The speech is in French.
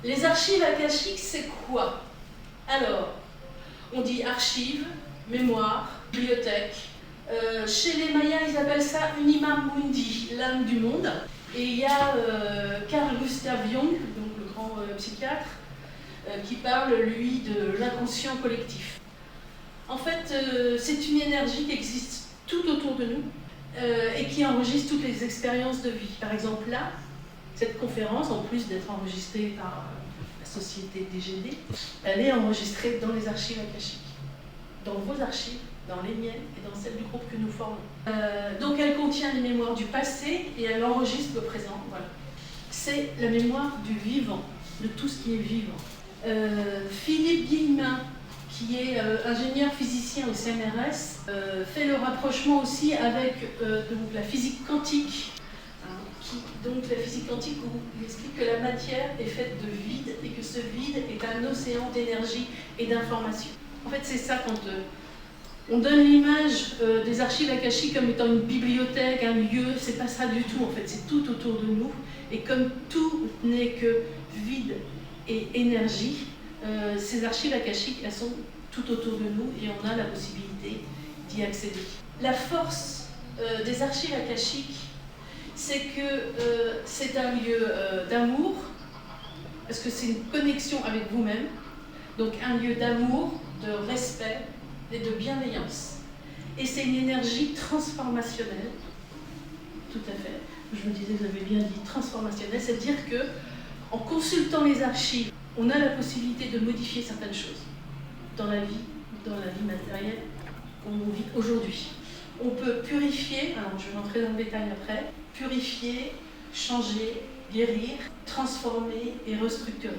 Les archives akashiques, c'est quoi? Alors, on dit archives, mémoire, bibliothèque. Chez les Mayas, ils appellent ça Unimam Mundi, l'âme du monde. Et il y a Carl Gustav Jung, donc le grand psychiatre, qui parle, lui, de l'inconscient collectif. En fait, c'est une énergie qui existe tout autour de nous et qui enregistre toutes les expériences de vie. Par exemple, là, cette conférence, en plus d'être enregistrée par la société DGD, elle est enregistrée dans les archives akashiques, dans vos archives, dans les miennes et dans celles du groupe que nous formons. Donc elle contient les mémoires du passé et elle enregistre le présent. Voilà. C'est la mémoire du vivant, de tout ce qui est vivant. Philippe Guillemin, qui est ingénieur physicien au CNRS, fait le rapprochement aussi avec donc la physique quantique. Donc la physique quantique où il explique que la matière est faite de vide et que ce vide est un océan d'énergie et d'information. En fait, c'est ça quand on donne l'image des archives akashiques comme étant une bibliothèque, un lieu. C'est pas ça du tout. En fait, c'est tout autour de nous. Et comme tout n'est que vide et énergie, ces archives akashiques, elles sont tout autour de nous et on a la possibilité d'y accéder. La force des archives akashiques, c'est que c'est un lieu d'amour, parce que c'est une connexion avec vous-même, donc un lieu d'amour, de respect et de bienveillance. Et c'est une énergie transformationnelle, tout à fait. Je me disais, vous avez bien dit transformationnelle, c'est-à-dire que en consultant les archives, on a la possibilité de modifier certaines choses dans la vie matérielle qu'on vit aujourd'hui. On peut purifier, alors je vais rentrer dans le détail après, purifier, changer, guérir, transformer et restructurer.